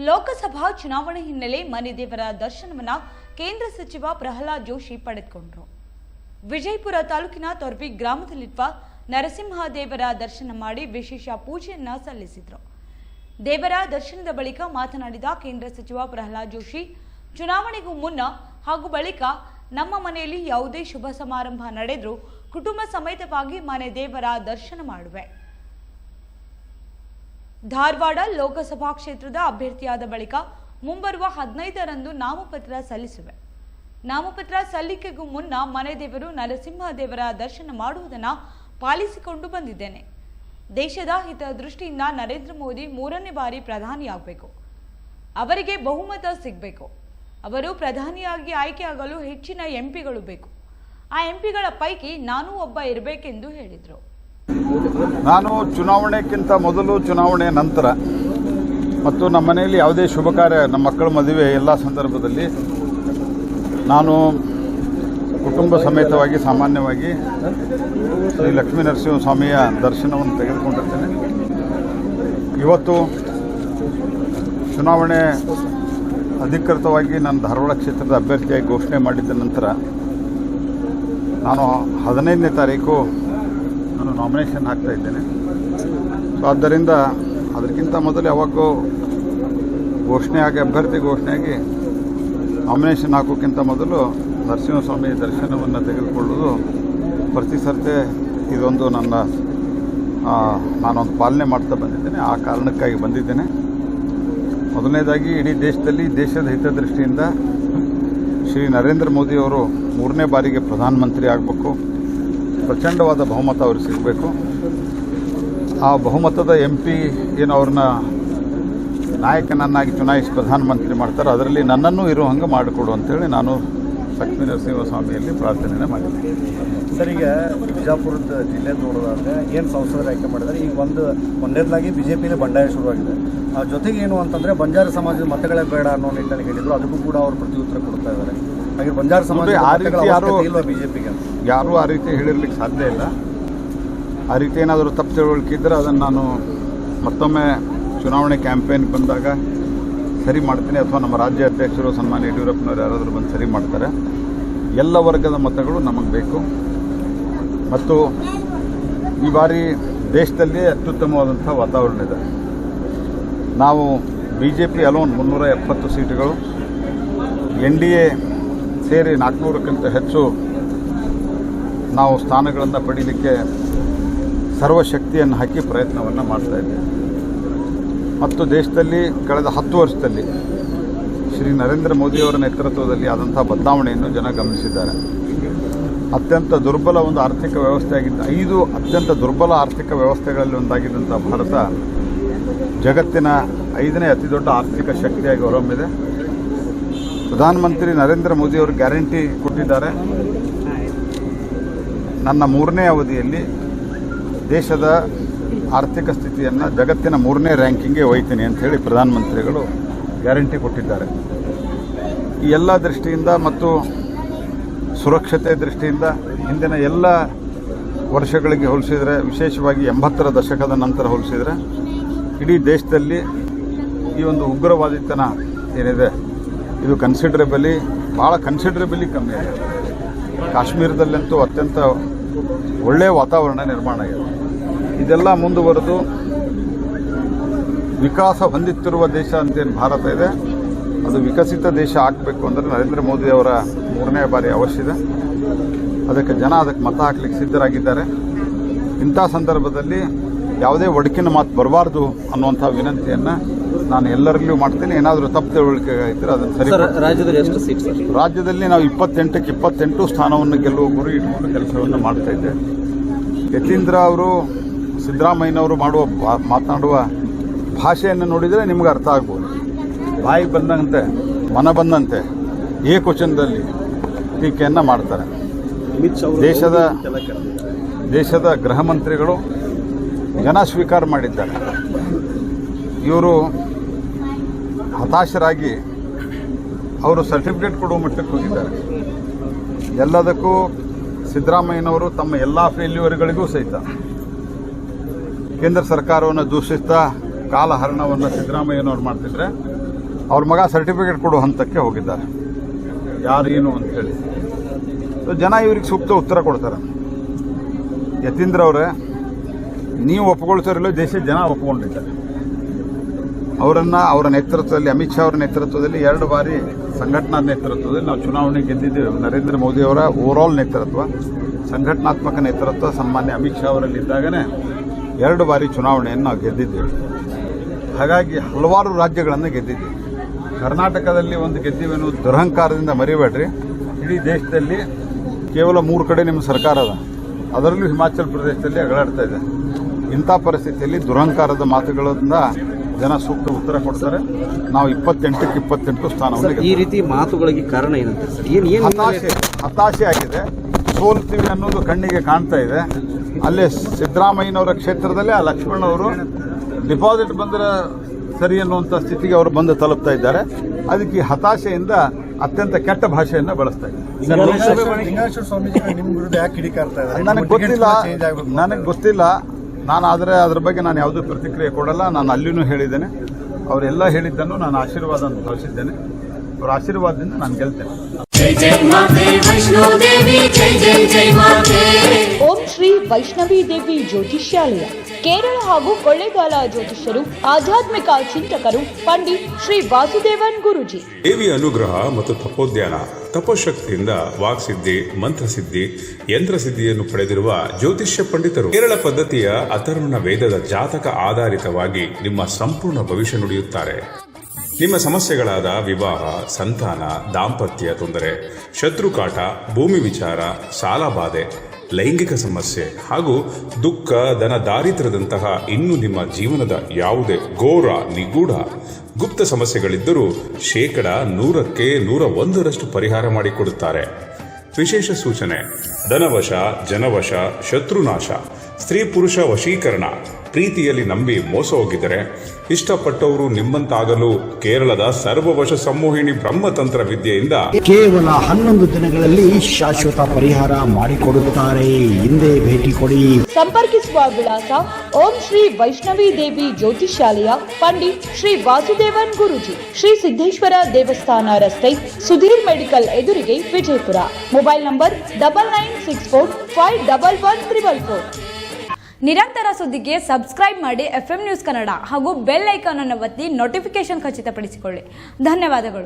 ಲೋಕಸಭಾ ಚುನಾವಣೆ ಹಿನ್ನೆಲೆ ಮನೆ ದೇವರ ದರ್ಶನವನ್ನ ಕೇಂದ್ರ ಸಚಿವ ಪ್ರಹ್ಲಾದ್ ಜೋಶಿ ಪಡೆದುಕೊಂಡರು. ವಿಜಯಪುರ ತಾಲೂಕಿನ ತೊರ್ವಿ ಗ್ರಾಮದಲ್ಲಿರುವ ನರಸಿಂಹ ದೇವರ ದರ್ಶನ ಮಾಡಿ ವಿಶೇಷ ಪೂಜೆಯನ್ನ ಸಲ್ಲಿಸಿದರು. ದೇವರ ದರ್ಶನದ ಬಳಿಕ ಮಾತನಾಡಿದ ಕೇಂದ್ರ ಸಚಿವ ಪ್ರಹ್ಲಾದ್ ಜೋಶಿ, ಚುನಾವಣೆಗೂ ಮುನ್ನ ಹಾಗೂ ಬಳಿಕ ನಮ್ಮ ಮನೆಯಲ್ಲಿ ಯಾವುದೇ ಶುಭ ಸಮಾರಂಭ ನಡೆದರೂ ಕುಟುಂಬ ಸಮೇತವಾಗಿ ಮನೆ ದೇವರ ದರ್ಶನ ಮಾಡುವೆ. ಧಾರವಾಡ ಲೋಕಸಭಾ ಕ್ಷೇತ್ರದ ಅಭ್ಯರ್ಥಿಯಾದ ಬಳಿಕ ಮುಂಬರುವ 15ರಂದು ನಾಮಪತ್ರ ಸಲ್ಲಿಸುವೆ. ನಾಮಪತ್ರ ಸಲ್ಲಿಕೆಗೂ ಮುನ್ನ ಮನೆ ದೇವರು ನರಸಿಂಹ ದೇವರ ದರ್ಶನ ಮಾಡುವುದನ್ನು ಪಾಲಿಸಿಕೊಂಡು ಬಂದಿದ್ದೇನೆ. ದೇಶದ ಹಿತದೃಷ್ಟಿಯಿಂದ ನರೇಂದ್ರ ಮೋದಿ 3ನೇ ಬಾರಿ ಪ್ರಧಾನಿಯಾಗಬೇಕು. ಅವರಿಗೆ ಬಹುಮತ ಸಿಗಬೇಕು. ಅವರು ಪ್ರಧಾನಿಯಾಗಿ ಆಯ್ಕೆಯಾಗಲು ಹೆಚ್ಚಿನ ಎಂಪಿಗಳು ಬೇಕು. ಆ ಎಂಪಿಗಳ ಪೈಕಿ ನಾನೂ ಒಬ್ಬ ಇರಬೇಕೆಂದು ಹೇಳಿದರು. ನಾನು ಚುನಾವಣೆಗಿಂತ ಮೊದಲು, ಚುನಾವಣೆ ನಂತರ ಮತ್ತು ನಮ್ಮ ಮನೆಯಲ್ಲಿ ಯಾವುದೇ ಶುಭ ಕಾರ್ಯ, ನಮ್ಮ ಮಕ್ಕಳ ಮದುವೆ ಎಲ್ಲ ಸಂದರ್ಭದಲ್ಲಿ ನಾನು ಕುಟುಂಬ ಸಮೇತವಾಗಿ ಸಾಮಾನ್ಯವಾಗಿ ಶ್ರೀ ಲಕ್ಷ್ಮೀ ನರಸಿಂಹ ಸ್ವಾಮಿಯ ದರ್ಶನವನ್ನು ತೆಗೆದುಕೊಂಡಿರ್ತೇನೆ. ಇವತ್ತು ಚುನಾವಣೆ ಅಧಿಕೃತವಾಗಿ ನಾನು ಧಾರವಾಡ ಕ್ಷೇತ್ರದ ಅಭ್ಯರ್ಥಿಯಾಗಿ ಘೋಷಣೆ ಮಾಡಿದ್ದ ನಂತರ ನಾನು 15ನೇ ತಾರೀಕು ನಾನು ನಾಮಿನೇಷನ್ ಹಾಕ್ತಾ ಇದ್ದೇನೆ. ಸೊ ಆದ್ದರಿಂದ ಅದಕ್ಕಿಂತ ಮೊದಲು ಯಾವಾಗೂ ಅಭ್ಯರ್ಥಿ ಘೋಷಣೆಯಾಗಿ ನಾಮಿನೇಷನ್ ಹಾಕೋಕ್ಕಿಂತ ಮೊದಲು ನರಸಿಂಹಸ್ವಾಮಿ ದರ್ಶನವನ್ನು ತೆಗೆದುಕೊಳ್ಳೋದು ಪ್ರತಿ ಸರ್ತಿ ಇದೊಂದು ನಾನೊಂದು ಪಾಲನೆ ಮಾಡ್ತಾ ಬಂದಿದ್ದೇನೆ. ಆ ಕಾರಣಕ್ಕಾಗಿ ಬಂದಿದ್ದೇನೆ. ಮೊದಲನೇದಾಗಿ ಇಡೀ ದೇಶದಲ್ಲಿ ದೇಶದ ಹಿತದೃಷ್ಟಿಯಿಂದ ಶ್ರೀ ನರೇಂದ್ರ ಮೋದಿಯವರು 3ನೇ ಬಾರಿಗೆ ಪ್ರಧಾನಮಂತ್ರಿ ಆಗಬೇಕು. ಪ್ರಚಂಡವಾದ ಬಹುಮತ ಅವ್ರಿಗೆ ಸಿಗಬೇಕು. ಆ ಬಹುಮತದ MP ಏನು ಅವ್ರನ್ನ ನಾಯಕನನ್ನಾಗಿ ಚುನಾಯಿಸಿ ಪ್ರಧಾನಮಂತ್ರಿ ಮಾಡ್ತಾರೆ, ಅದರಲ್ಲಿ ನನ್ನನ್ನು ಇರೋ ಹಂಗೆ ಮಾಡಿಕೊಡು ಅಂತೇಳಿ ನಾನು ಲಕ್ಷ್ಮೀ ನರಸಿಂಹ ಸ್ವಾಮಿಯಲ್ಲಿ ಪ್ರಾರ್ಥನೆ ಮಾಡಿದ್ದೆ. ಸರ್, ಈಗ ಬಿಜಾಪುರದ ಜಿಲ್ಲೆ ನೋಡೋದಾದ್ರೆ ಏನು ಸಂಸದರು ಆಯ್ಕೆ ಮಾಡಿದ್ದಾರೆ. ಈಗ ಒಂದನೇದಾಗಿ BJPಯಲ್ಲಿ ಬಂಡಾಯ ಶುರುವಾಗಿದೆ. ಜೊತೆಗೆ ಏನು ಅಂತಂದರೆ ಬಂಜಾರ ಸಮಾಜದ ಮತಗಳೇ ಬೇಡ ಅನ್ನೋ ನಿಟ್ಟಿನಲ್ಲಿ ಹೇಳಿದ್ರು. ಅದಕ್ಕೂ ಕೂಡ ಅವರು ಪ್ರತಿ ಉತ್ತರ ಕೊಡ್ತಾ ಇದ್ದಾರೆ. ಹಾಗೆ ಬಂಜಾರ ಸಮಾಜ BJPಗೆ ಯಾರೂ ಆ ರೀತಿ ಹೇಳಿರ್ಲಿಕ್ಕೆ ಸಾಧ್ಯ ಇಲ್ಲ. ಆ ರೀತಿ ಏನಾದರೂ ತಪ್ಪು ತಿಳುವಳಿಕೆ ಇದ್ದರೆ ಅದನ್ನು ನಾನು ಮತ್ತೊಮ್ಮೆ ಚುನಾವಣೆ ಕ್ಯಾಂಪೇನ್ ಬಂದಾಗ ಸರಿ ಮಾಡ್ತೀನಿ, ಅಥವಾ ನಮ್ಮ ರಾಜ್ಯ ಅಧ್ಯಕ್ಷರು ಸನ್ಮಾನ್ಯ ಯಡಿಯೂರಪ್ಪನವರು ಯಾರಾದರೂ ಬಂದು ಸರಿ ಮಾಡ್ತಾರೆ. ಎಲ್ಲ ವರ್ಗದ ಮತಗಳು ನಮಗೆ ಬೇಕು. ಮತ್ತು ಈ ಬಾರಿ ದೇಶದಲ್ಲಿ ಅತ್ಯುತ್ತಮವಾದಂಥ ವಾತಾವರಣ ಇದೆ. ನಾವು BJP ಅಲೋನ್ 370 ಸೀಟುಗಳು, NDA ಸೇರಿ 400ಕ್ಕಿಂತ ಹೆಚ್ಚು ನಾವು ಸ್ಥಾನಗಳನ್ನು ಪಡೀಲಿಕ್ಕೆ ಸರ್ವಶಕ್ತಿಯನ್ನು ಹಾಕಿ ಪ್ರಯತ್ನವನ್ನು ಮಾಡ್ತಾ ಇದ್ದೇವೆ. ಮತ್ತು ದೇಶದಲ್ಲಿ ಕಳೆದ 10 ವರ್ಷದಲ್ಲಿ ಶ್ರೀ ನರೇಂದ್ರ ಮೋದಿಯವರ ನೇತೃತ್ವದಲ್ಲಿ ಆದಂಥ ಬದಲಾವಣೆಯನ್ನು ಜನ ಗಮನಿಸಿದ್ದಾರೆ. ಅತ್ಯಂತ ದುರ್ಬಲ ಒಂದು ಆರ್ಥಿಕ ವ್ಯವಸ್ಥೆ ಆಗಿದ್ದ 5 ಅತ್ಯಂತ ದುರ್ಬಲ ಆರ್ಥಿಕ ವ್ಯವಸ್ಥೆಗಳಲ್ಲಿ ಒಂದಾಗಿದ್ದಂಥ ಭಾರತ ಜಗತ್ತಿನ 5ನೇ ಅತಿ ದೊಡ್ಡ ಆರ್ಥಿಕ ಶಕ್ತಿಯಾಗಿ ಹೊರಹೊಮ್ಮಿದೆ. ಪ್ರಧಾನಮಂತ್ರಿ ನರೇಂದ್ರ ಮೋದಿಯವರು ಗ್ಯಾರಂಟಿ ಕೊಟ್ಟಿದ್ದಾರೆ. ನನ್ನ 3ನೇ ಅವಧಿಯಲ್ಲಿ ದೇಶದ ಆರ್ಥಿಕ ಸ್ಥಿತಿಯನ್ನು ಜಗತ್ತಿನ 3ನೇ ರ್ಯಾಂಕಿಂಗ್ಗೆ ಒಯ್ತೀನಿ ಅಂಥೇಳಿ ಪ್ರಧಾನಮಂತ್ರಿಗಳು ಗ್ಯಾರಂಟಿ ಕೊಟ್ಟಿದ್ದಾರೆ. ಈ ಎಲ್ಲ ದೃಷ್ಟಿಯಿಂದ ಮತ್ತು ಸುರಕ್ಷತೆ ದೃಷ್ಟಿಯಿಂದ ಹಿಂದಿನ ಎಲ್ಲ ವರ್ಷಗಳಿಗೆ ಹೋಲಿಸಿದರೆ, ವಿಶೇಷವಾಗಿ 80ರ ದಶಕದ ನಂತರ ಹೋಲಿಸಿದರೆ, ಇಡೀ ದೇಶದಲ್ಲಿ ಈ ಒಂದು ಉಗ್ರವಾದಿತನ ಏನಿದೆ ಇದು ಭಾಳ ಕನ್ಸಿಡರೇಬಲಿ ಕಮ್ಮಿ ಆಗಿದೆ. ಕಾಶ್ಮೀರದಲ್ಲಂತೂ ಅತ್ಯಂತ ಒಳ್ಳೆಯ ವಾತಾವರಣ ನಿರ್ಮಾಣ ಆಗಿದೆ. ಇದೆಲ್ಲ ಮುಂದುವರೆದು ವಿಕಾಸ ಹೊಂದುತ್ತಿರುವ ದೇಶ ಅಂತೇನು ಭಾರತ ಇದೆ, ಅದು ವಿಕಸಿತ ದೇಶ ಆಗಬೇಕು ಅಂದರೆ ನರೇಂದ್ರ ಮೋದಿ ಅವರ 3ನೇ ಬಾರಿ ಅವಶ್ಯ ಇದೆ. ಅದಕ್ಕೆ ಜನ ಮತ ಹಾಕಲಿಕ್ಕೆ ಸಿದ್ಧರಾಗಿದ್ದಾರೆ. ಇಂಥ ಸಂದರ್ಭದಲ್ಲಿ ಯಾವುದೇ ಒಡಕಿನ ಮಾತು ಬರಬಾರ್ದು ಅನ್ನುವಂಥ ವಿನಂತಿಯನ್ನು ನಾನು ಎಲ್ಲರಲ್ಲೂ ಮಾಡ್ತೀನಿ. ಏನಾದರೂ ತಪ್ಪು ತಿಳುವಳಿಕೆ ಇದ್ದರೆ ಅದನ್ನು ಸರಿ. ರಾಜ್ಯದಲ್ಲಿ ಎಷ್ಟು ಸೀಟ್? ರಾಜ್ಯದಲ್ಲಿ ನಾವು 28ಕ್ಕೆ 28 ಸ್ಥಾನವನ್ನು ಗೆಲ್ಲುವ ಗುರಿ ಇಟ್ಕೊಂಡು ಕೆಲಸವನ್ನು ಮಾಡ್ತಾ ಇದ್ದೇವೆ. ಯತೀಂದ್ರ ಅವರು, ಸಿದ್ದರಾಮಯ್ಯನವರು ಮಾತನಾಡುವ ಭಾಷೆಯನ್ನು ನೋಡಿದರೆ ನಿಮ್ಗೆ ಅರ್ಥ ಆಗ್ಬೋದು. ಬಾಯಿಗೆ ಬಂದಂತೆ, ಮನ ಬಂದಂತೆ ಏಕವಚನದಲ್ಲಿ ಟೀಕೆಯನ್ನು ಮಾಡ್ತಾರೆ. ದೇಶದ ಗೃಹ ಮಂತ್ರಿಗಳು ಜನ ಸ್ವೀಕಾರ ಮಾಡಿದ್ದಾರೆ. ಇವರು ಹತಾಶರಾಗಿ ಅವರು ಸರ್ಟಿಫಿಕೇಟ್ ಕೊಡುವ ಮಟ್ಟಕ್ಕೆ ಹೋಗಿದ್ದಾರೆ. ಎಲ್ಲದಕ್ಕೂ ಸಿದ್ದರಾಮಯ್ಯನವರು ತಮ್ಮ ಎಲ್ಲ ಫೇಲ್ಯೂರ್ಗಳಿಗೂ ಸಹಿತ ಕೇಂದ್ರ ಸರ್ಕಾರವನ್ನು ದೂಷಿಸ್ತಾ ಕಾಲಹರಣವನ್ನು ಸಿದ್ದರಾಮಯ್ಯನವರು ಮಾಡ್ತಿದ್ರೆ, ಅವ್ರ ಮಗ ಸರ್ಟಿಫಿಕೇಟ್ ಕೊಡುವ ಹಂತಕ್ಕೆ ಹೋಗಿದ್ದಾರೆ. ಯಾರೇನು ಅಂತೇಳಿ ಜನ ಇವ್ರಿಗೆ ಸೂಕ್ತ ಉತ್ತರ ಕೊಡ್ತಾರೆ. ಯತೀಂದ್ರ ಅವರೇ, ನೀವು ಒಪ್ಕೊಳ್ತಾರಿಲ್ಲ, ದೇಶದ ಜನ ಒಪ್ಕೊಂಡಿದ್ದಾರೆ. ಅವರ ನೇತೃತ್ವದಲ್ಲಿ, ಅಮಿತ್ ಶಾ ಅವರ ನೇತೃತ್ವದಲ್ಲಿ 2 ಬಾರಿ ಸಂಘಟನಾ ನೇತೃತ್ವದಲ್ಲಿ ನಾವು ಚುನಾವಣೆ ಗೆದ್ದಿದ್ದೇವೆ. ನರೇಂದ್ರ ಮೋದಿ ಅವರ ಓವರಾಲ್ ನೇತೃತ್ವ, ಸಂಘಟನಾತ್ಮಕ ನೇತೃತ್ವ ಸನ್ಮಾನ್ಯ ಅಮಿತ್ ಶಾ ಅವರಲ್ಲಿ ಇದ್ದಾಗನೇ 2 ಬಾರಿ ಚುನಾವಣೆಯನ್ನು ನಾವು ಗೆದ್ದಿದ್ದೇವೆ. ಹಾಗಾಗಿ ಹಲವಾರು ರಾಜ್ಯಗಳನ್ನು ಗೆದ್ದಿದ್ದೇವೆ. ಕರ್ನಾಟಕದಲ್ಲಿ ಒಂದು ಗೆದ್ದಿವೇನು ದುರಹಂಕಾರದಿಂದ ಮರಿಬೇಡ್ರಿ. ಇಡೀ ದೇಶದಲ್ಲಿ ಕೇವಲ 3 ಕಡೆ ನಿಮ್ಮ ಸರ್ಕಾರ ಅದ, ಅದರಲ್ಲೂ ಹಿಮಾಚಲ ಪ್ರದೇಶದಲ್ಲಿ ಅಗಳಾಡ್ತಾ ಇದೆ. ಇಂಥ ಪರಿಸ್ಥಿತಿಯಲ್ಲಿ ದುರಹಂಕಾರದ ಮಾತುಗಳಿಂದ ಜನ ಸೂಕ್ತ ಉತ್ತರ ಕೊಡ್ತಾರೆ. ನಾವು 28ಕ್ಕೆ 28 ಸ್ಥಾನವನ್ನು ಈ ರೀತಿ ಮಾತುಗಳಿಗೆ ಕಾರಣ ಏನಂತ ಸರ್? ಹತಾಶೆ ಆಗಿದೆ. ಸೋಲ್ತೀವಿ ಅನ್ನೋದು ಕಣ್ಣಿಗೆ ಕಾಣ್ತಾ ಇದೆ. ಅಲ್ಲೇ ಸಿದ್ದರಾಮಯ್ಯನವರ ಕ್ಷೇತ್ರದಲ್ಲೇ ಆ ಲಕ್ಷ್ಮಣ್ ಅವರು ಡಿಪಾಸಿಟ್ ಬಂದರೆ ಸರಿ ಅನ್ನುವಂಥ ಸ್ಥಿತಿಗೆ ಅವರು ಬಂದು ತಲುಪ್ತಾ ಇದ್ದಾರೆ. ಅದಕ್ಕೆ ಈ ಹತಾಶೆಯಿಂದ ಅತ್ಯಂತ ಕೆಟ್ಟ ಭಾಷೆಯನ್ನು ಬಳಸ್ತಾ ಇದ್ದಾರೆ. ಲಿಂಗೇಶ್ವರ ಸ್ವಾಮೀಜಿ ನಿಮ್ಮ ವಿರುದ್ಧ ಯಾಕೆ ಕಿಡಿಕಾರ್ತಾ ಇದ್ದಾರೆ? ನನಗೆ ಗೊತ್ತಿಲ್ಲ. ನಾನು ಆದರೆ ಅದ್ರ ಬಗ್ಗೆ ನಾನು ಯಾವುದೂ ಪ್ರತಿಕ್ರಿಯೆ ಕೊಡಲ್ಲ. ನಾನು ಅಲ್ಲಿನೂ ಹೇಳಿದ್ದೇನೆ, ಅವರೆಲ್ಲ ಹೇಳಿದ್ದನ್ನು ನಾನು ಆಶೀರ್ವಾದ ಅಂತ ಭಾವಿಸಿದ್ದೇನೆ. ಅವರ ಆಶೀರ್ವಾದದಿಂದ ನಾನು ಗೆಲ್ತೇನೆ. ಓಂ ಶ್ರೀ ವೈಷ್ಣವಿ ದೇವಿ ಜ್ಯೋತಿಷ್ಯಾಲಯ, ಕೇರಳ ಹಾಗೂ ಕೊಳ್ಳೇಗಾಲ ಜ್ಯೋತಿಷ್ಯರು, ಆಧ್ಯಾತ್ಮಿಕ ಚಿಂತಕರು, ಪಂಡಿತ್ ಶ್ರೀ ವಾಸುದೇವನ್ ಗುರುಜಿ. ದೇವಿಯ ಅನುಗ್ರಹ ಮತ್ತು ತಪೋದ್ಯಾನ, ತಪಶಕ್ತಿಯಿಂದ ವಾಕ್ಸಿದ್ಧಿ, ಮಂತ್ರಸಿದ್ಧಿ, ಯಂತ್ರಸಿದ್ಧಿಯನ್ನು ಪಡೆದಿರುವ ಜ್ಯೋತಿಷ್ಯ ಪಂಡಿತರು. ಕೇರಳ ಪದ್ಧತಿಯ ಅಥರ್ವಣ ವೇದದ ಜಾತಕ ಆಧಾರಿತವಾಗಿ ನಿಮ್ಮ ಸಂಪೂರ್ಣ ಭವಿಷ್ಯ ನುಡಿಯುತ್ತಾರೆ. ನಿಮ್ಮ ಸಮಸ್ಯೆಗಳಾದ ವಿವಾಹ, ಸಂತಾನ, ದಾಂಪತ್ಯ ತೊಂದರೆ, ಶತ್ರುಕಾಟ, ಭೂಮಿ ವಿಚಾರ, ಸಾಲಬಾಧೆ, ಲೈಂಗಿಕ ಸಮಸ್ಯೆ ಹಾಗೂ ದುಃಖ, ಧನ ದಾರಿದ್ರ್ಯದಂತಹ ಇನ್ನು ನಿಮ್ಮ ಜೀವನದ ಯಾವುದೇ ಘೋರ, ನಿಗೂಢ, ಗುಪ್ತ ಸಮಸ್ಯೆಗಳಿದ್ದರೂ 100ಕ್ಕೆ 101ರಷ್ಟು ಪರಿಹಾರ ಮಾಡಿಕೊಡುತ್ತಾರೆ. ವಿಶೇಷ ಸೂಚನೆ: ಧನವಶ, ಜನವಶ, ಶತ್ರುನಾಶ, ಸ್ತ್ರೀ ಪುರುಷ ವಶೀಕರಣ, ಪ್ರೀತಿಯಲ್ಲಿ ನಂಬಿ ಮೋಸ ಹೋಗಿದರೆ, ಇಷ್ಟಪಟ್ಟವರು ನಿಮ್ಮಂತಾಗಲು ಕೇರಳದ ಸರ್ವವಶ ಸಂಮೋಹಿನಿ ಬ್ರಹ್ಮತಂತ್ರ ವಿದ್ಯೆಯಿಂದ ಕೇವಲ 11 ದಿನಗಳಲ್ಲಿ ಶಾಶ್ವತ ಪರಿಹಾರ ಮಾಡಿಕೊಡುತ್ತಾರೆ. ಹಿಂದೆ ಭೇಟಿ ಕೊಡಿ. ಸಂಪರ್ಕಿಸುವ ವಿಳಾಸ: ಓಂ ಶ್ರೀ ವೈಷ್ಣವಿ ದೇವಿ ಜ್ಯೋತಿಷ್ಯಾಲಯ, ಪಂಡಿತ್ ಶ್ರೀ ವಾಸುದೇವನ್ ಗುರುಜಿ, ಶ್ರೀ ಸಿದ್ದೇಶ್ವರ ದೇವಸ್ಥಾನ ರಸ್ತೆ, ಸುಧೀರ್ ಮೆಡಿಕಲ್ ಎದುರಿಗೆ, ವಿಜಯಪುರ. Mobile number 9964511144. ನಿರಂತರ ಸುದ್ದಿಗೆ ಸಬ್ಸ್ಕ್ರೈಬ್ ಮಾಡಿ FM ನ್ಯೂಸ್ ಕನ್ನಡ ಹಾಗೂ ಬೆಲ್ ಐಕಾನ್ ಅನ್ನು ಒತ್ತಿ ನೋಟಿಫಿಕೇಶನ್ ಖಚಿತಪಡಿಸಿಕೊಳ್ಳಿ. ಧನ್ಯವಾದಗಳು.